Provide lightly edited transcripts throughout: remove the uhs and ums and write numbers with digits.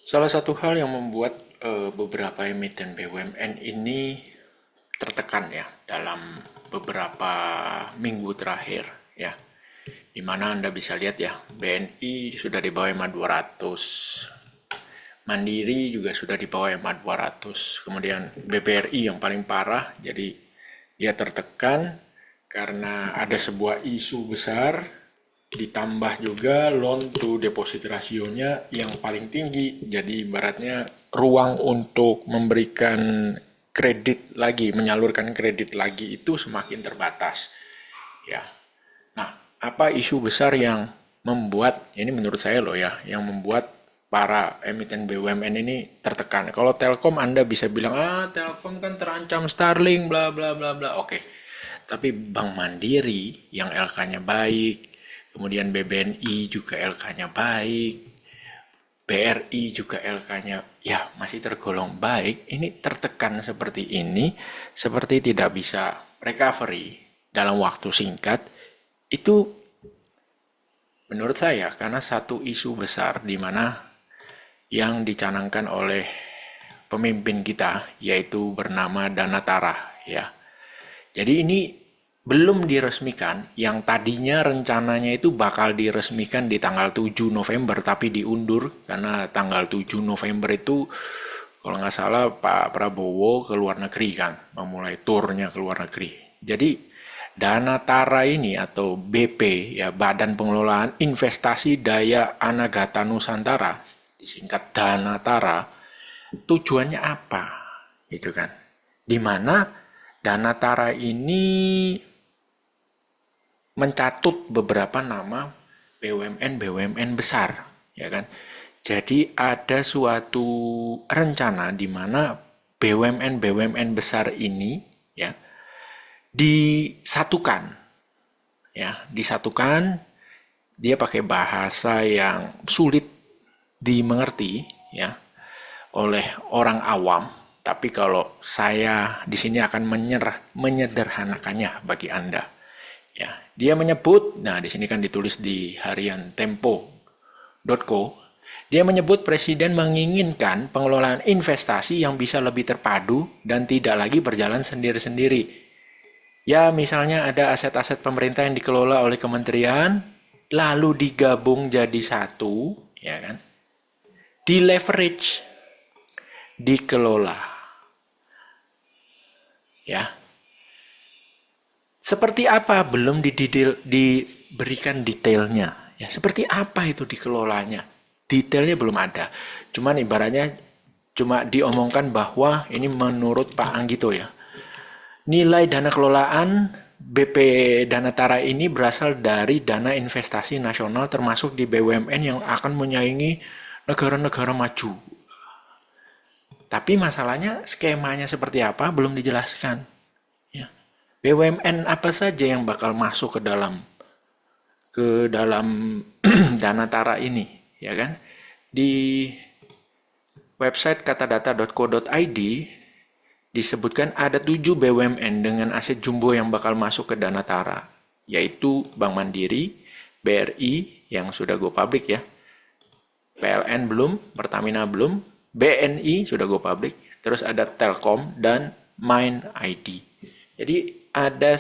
Salah satu hal yang membuat beberapa emiten BUMN ini tertekan ya dalam beberapa minggu terakhir ya. Di mana Anda bisa lihat ya, BNI sudah di bawah EMA 200, Mandiri juga sudah di bawah EMA 200, kemudian BBRI yang paling parah, jadi dia tertekan karena ada sebuah isu besar, ditambah juga loan to deposit rasionya yang paling tinggi. Jadi ibaratnya ruang untuk memberikan kredit lagi, menyalurkan kredit lagi itu semakin terbatas. Ya. Nah, apa isu besar yang membuat, ini menurut saya loh ya, yang membuat para emiten BUMN ini tertekan. Kalau Telkom Anda bisa bilang, Telkom kan terancam Starlink, bla bla bla bla. Oke. Tapi Bank Mandiri yang LK-nya baik, kemudian BBNI juga LK-nya baik, BRI juga LK-nya ya masih tergolong baik, ini tertekan seperti ini, seperti tidak bisa recovery dalam waktu singkat, itu menurut saya karena satu isu besar di mana yang dicanangkan oleh pemimpin kita yaitu bernama Danatara ya. Jadi ini belum diresmikan, yang tadinya rencananya itu bakal diresmikan di tanggal 7 November tapi diundur karena tanggal 7 November itu kalau nggak salah Pak Prabowo ke luar negeri kan, memulai turnya ke luar negeri. Jadi Danatara ini atau BP ya, Badan Pengelolaan Investasi Daya Anagata Nusantara, disingkat Danatara, tujuannya apa? Itu kan. Di mana Danatara ini mencatut beberapa nama BUMN besar, ya kan? Jadi ada suatu rencana di mana BUMN besar ini ya disatukan, disatukan. Dia pakai bahasa yang sulit dimengerti ya oleh orang awam. Tapi kalau saya di sini akan menyederhanakannya bagi Anda. Ya, dia menyebut, nah di sini kan ditulis di harian tempo.co, dia menyebut Presiden menginginkan pengelolaan investasi yang bisa lebih terpadu dan tidak lagi berjalan sendiri-sendiri. Ya, misalnya ada aset-aset pemerintah yang dikelola oleh kementerian, lalu digabung jadi satu, ya kan? Di leverage, dikelola, ya. Seperti apa belum diberikan detailnya. Ya, seperti apa itu dikelolanya. Detailnya belum ada. Cuman ibaratnya cuma diomongkan bahwa ini menurut Pak Anggito ya. Nilai dana kelolaan BP Danatara ini berasal dari dana investasi nasional termasuk di BUMN yang akan menyaingi negara-negara maju. Tapi masalahnya skemanya seperti apa belum dijelaskan. Ya. BUMN apa saja yang bakal masuk ke dalam Danatara ini, ya kan? Di website katadata.co.id disebutkan ada 7 BUMN dengan aset jumbo yang bakal masuk ke Danatara, yaitu Bank Mandiri, BRI yang sudah go public ya, PLN belum, Pertamina belum, BNI sudah go public, terus ada Telkom dan Mind ID. Jadi ada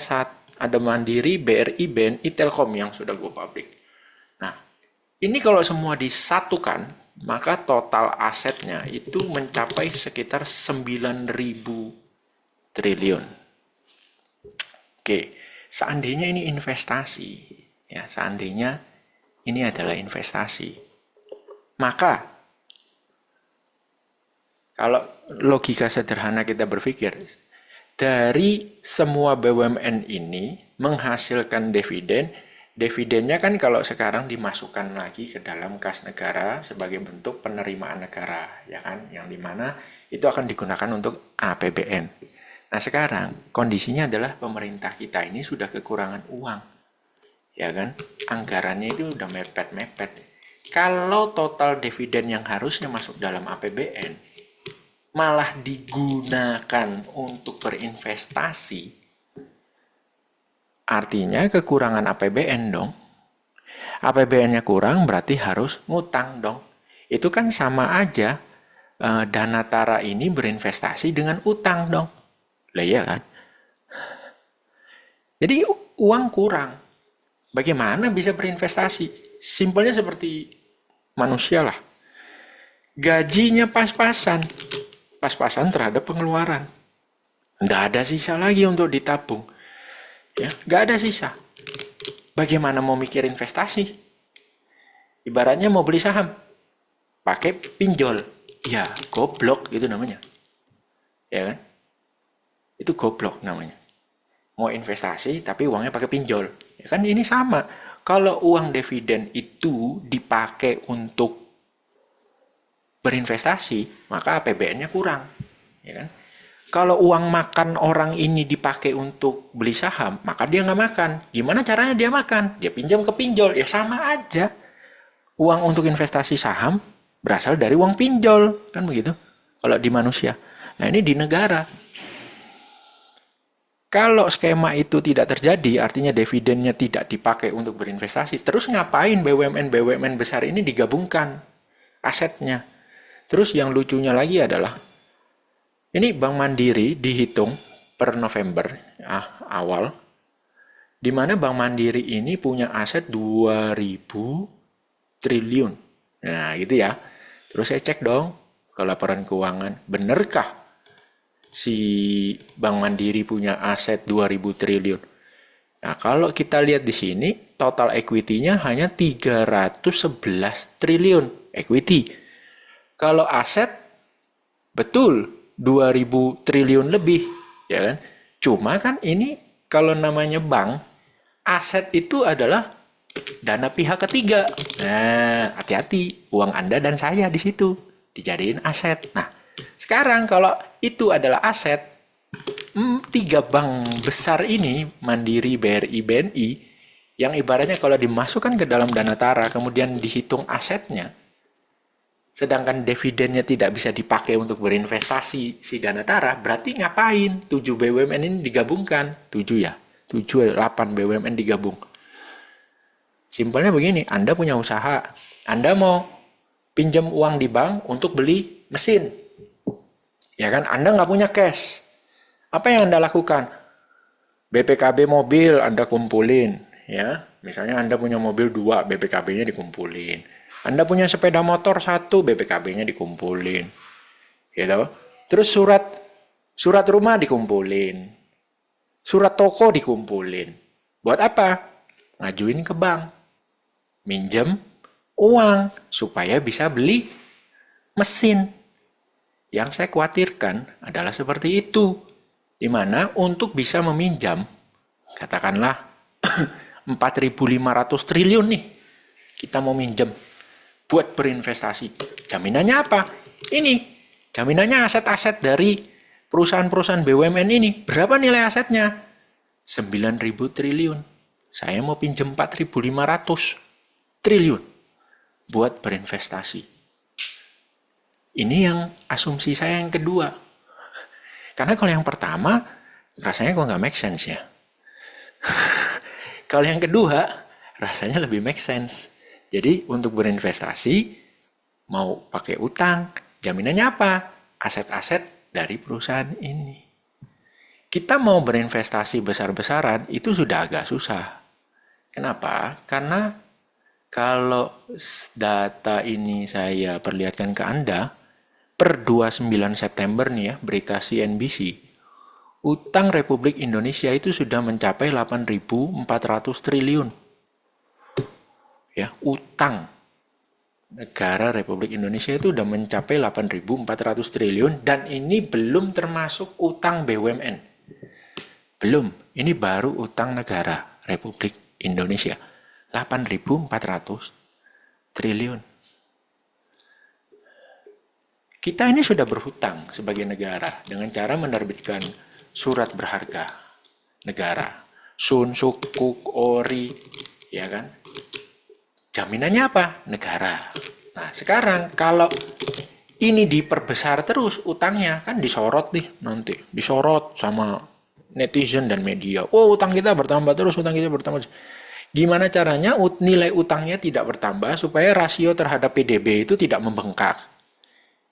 Mandiri, BRI, BNI, Telkom yang sudah go public. Nah, ini kalau semua disatukan, maka total asetnya itu mencapai sekitar 9.000 triliun. Oke, seandainya ini investasi, ya seandainya ini adalah investasi, maka kalau logika sederhana kita berpikir, dari semua BUMN ini menghasilkan dividen, dividennya kan kalau sekarang dimasukkan lagi ke dalam kas negara sebagai bentuk penerimaan negara, ya kan, yang dimana itu akan digunakan untuk APBN. Nah sekarang kondisinya adalah pemerintah kita ini sudah kekurangan uang, ya kan, anggarannya itu udah mepet-mepet. Kalau total dividen yang harusnya masuk dalam APBN malah digunakan untuk berinvestasi, artinya kekurangan APBN dong. APBN-nya kurang berarti harus ngutang dong. Itu kan sama aja dana Tara ini berinvestasi dengan utang dong. Lah iya kan? Jadi uang kurang. Bagaimana bisa berinvestasi? Simpelnya seperti manusia lah. Gajinya pas-pasan. Pas-pasan terhadap pengeluaran. Nggak ada sisa lagi untuk ditabung. Ya, nggak ada sisa. Bagaimana mau mikir investasi? Ibaratnya mau beli saham. Pakai pinjol. Ya, goblok itu namanya. Ya kan? Itu goblok namanya. Mau investasi tapi uangnya pakai pinjol. Ya kan ini sama. Kalau uang dividen itu dipakai untuk berinvestasi, maka APBN-nya kurang. Ya kan? Kalau uang makan orang ini dipakai untuk beli saham, maka dia nggak makan. Gimana caranya dia makan? Dia pinjam ke pinjol. Ya sama aja. Uang untuk investasi saham berasal dari uang pinjol. Kan begitu? Kalau di manusia. Nah ini di negara. Kalau skema itu tidak terjadi, artinya dividennya tidak dipakai untuk berinvestasi, terus ngapain BUMN-BUMN besar ini digabungkan asetnya? Terus yang lucunya lagi adalah, ini Bank Mandiri dihitung per November awal, di mana Bank Mandiri ini punya aset 2.000 triliun. Nah gitu ya. Terus saya cek dong ke laporan keuangan, benerkah si Bank Mandiri punya aset 2.000 triliun. Nah, kalau kita lihat di sini, total equity-nya hanya 311 triliun equity. Kalau aset, betul, 2.000 triliun lebih. Ya kan? Cuma kan ini, kalau namanya bank, aset itu adalah dana pihak ketiga. Nah, hati-hati, uang Anda dan saya di situ dijadiin aset. Nah, sekarang kalau itu adalah aset, 3 bank besar ini, Mandiri, BRI, BNI, yang ibaratnya kalau dimasukkan ke dalam dana Tara, kemudian dihitung asetnya, sedangkan dividennya tidak bisa dipakai untuk berinvestasi si dana Tara, berarti ngapain 7 BUMN ini digabungkan? 7 ya? 7, 8 BUMN digabung. Simpelnya begini, Anda punya usaha, Anda mau pinjam uang di bank untuk beli mesin. Ya kan, Anda nggak punya cash. Apa yang Anda lakukan? BPKB mobil Anda kumpulin. Ya, misalnya Anda punya mobil 2, BPKB-nya dikumpulin. Anda punya sepeda motor 1, BPKB-nya dikumpulin. Gitu. Terus surat rumah dikumpulin. Surat toko dikumpulin. Buat apa? Ngajuin ke bank. Minjem uang supaya bisa beli mesin. Yang saya khawatirkan adalah seperti itu. Di mana untuk bisa meminjam, katakanlah 4.500 triliun nih, kita mau minjem buat berinvestasi. Jaminannya apa? Ini, jaminannya aset-aset dari perusahaan-perusahaan BUMN ini. Berapa nilai asetnya? 9.000 triliun. Saya mau pinjam 4.500 triliun buat berinvestasi. Ini yang asumsi saya yang kedua. Karena kalau yang pertama, rasanya kok nggak make sense ya. Kalau yang kedua, rasanya lebih make sense. Jadi untuk berinvestasi, mau pakai utang, jaminannya apa? Aset-aset dari perusahaan ini. Kita mau berinvestasi besar-besaran, itu sudah agak susah. Kenapa? Karena kalau data ini saya perlihatkan ke Anda, per 29 September nih ya, berita CNBC, utang Republik Indonesia itu sudah mencapai 8.400 triliun. Ya, utang negara Republik Indonesia itu sudah mencapai 8.400 triliun dan ini belum termasuk utang BUMN. Belum, ini baru utang negara Republik Indonesia. 8.400 triliun. Kita ini sudah berhutang sebagai negara dengan cara menerbitkan surat berharga negara. Sun, Sukuk, Ori, ya kan? Jaminannya apa? Negara. Nah, sekarang kalau ini diperbesar terus utangnya, kan disorot nih nanti. Disorot sama netizen dan media. Oh, utang kita bertambah terus, utang kita bertambah terus. Gimana caranya nilai utangnya tidak bertambah supaya rasio terhadap PDB itu tidak membengkak,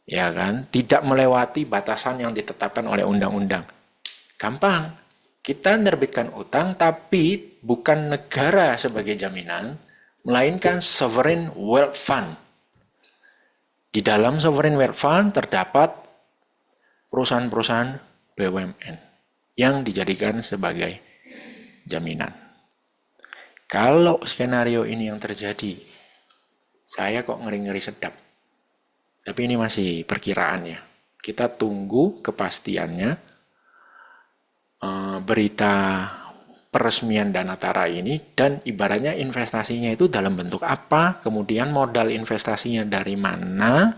ya kan? Tidak melewati batasan yang ditetapkan oleh undang-undang. Gampang, kita menerbitkan utang tapi bukan negara sebagai jaminan, melainkan sovereign wealth fund. Di dalam sovereign wealth fund terdapat perusahaan-perusahaan BUMN yang dijadikan sebagai jaminan. Kalau skenario ini yang terjadi, saya kok ngeri-ngeri sedap. Tapi ini masih perkiraan ya. Kita tunggu kepastiannya. Berita peresmian Danatara ini, dan ibaratnya investasinya itu dalam bentuk apa, kemudian modal investasinya dari mana,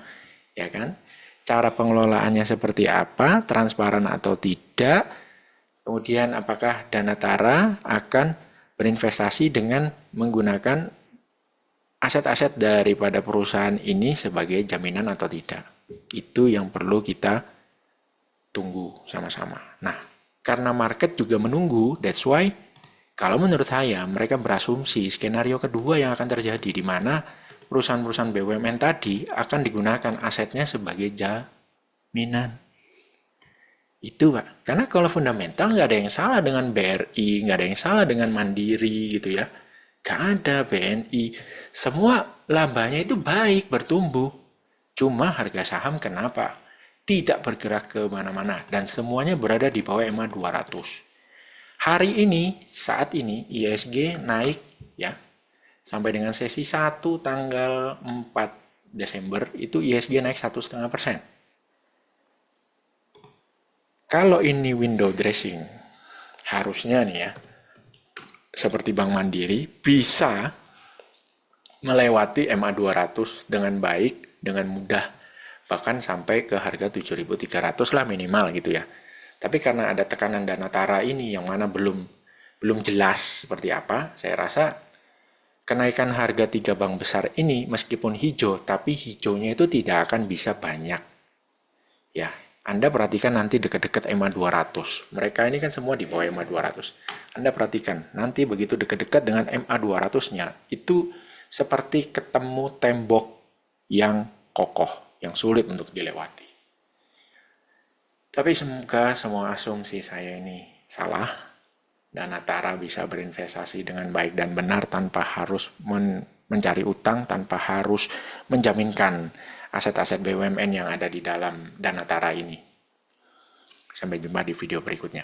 ya kan? Cara pengelolaannya seperti apa, transparan atau tidak, kemudian apakah Danatara akan berinvestasi dengan menggunakan aset-aset daripada perusahaan ini sebagai jaminan atau tidak. Itu yang perlu kita tunggu sama-sama. Nah, karena market juga menunggu, that's why kalau menurut saya mereka berasumsi skenario kedua yang akan terjadi, di mana perusahaan-perusahaan BUMN tadi akan digunakan asetnya sebagai jaminan. Itu Pak, karena kalau fundamental nggak ada yang salah dengan BRI, nggak ada yang salah dengan Mandiri gitu ya. Nggak ada, BNI, semua labanya itu baik, bertumbuh. Cuma harga saham kenapa? Tidak bergerak ke mana-mana dan semuanya berada di bawah EMA 200. Hari ini, saat ini ISG naik ya, sampai dengan sesi 1 tanggal 4 Desember itu ISG naik 1,5%. Kalau ini window dressing, harusnya nih ya, seperti Bank Mandiri, bisa melewati MA 200 dengan baik, dengan mudah, bahkan sampai ke harga 7.300 lah minimal gitu ya. Tapi karena ada tekanan Danatara ini yang mana belum jelas seperti apa, saya rasa kenaikan harga 3 bank besar ini meskipun hijau, tapi hijaunya itu tidak akan bisa banyak. Ya, Anda perhatikan nanti dekat-dekat EMA 200. Mereka ini kan semua di bawah EMA 200. Anda perhatikan, nanti begitu dekat-dekat dengan MA 200-nya, itu seperti ketemu tembok yang kokoh, yang sulit untuk dilewati. Tapi semoga semua asumsi saya ini salah. Danatara bisa berinvestasi dengan baik dan benar tanpa harus mencari utang, tanpa harus menjaminkan aset-aset BUMN yang ada di dalam Danatara ini. Sampai jumpa di video berikutnya.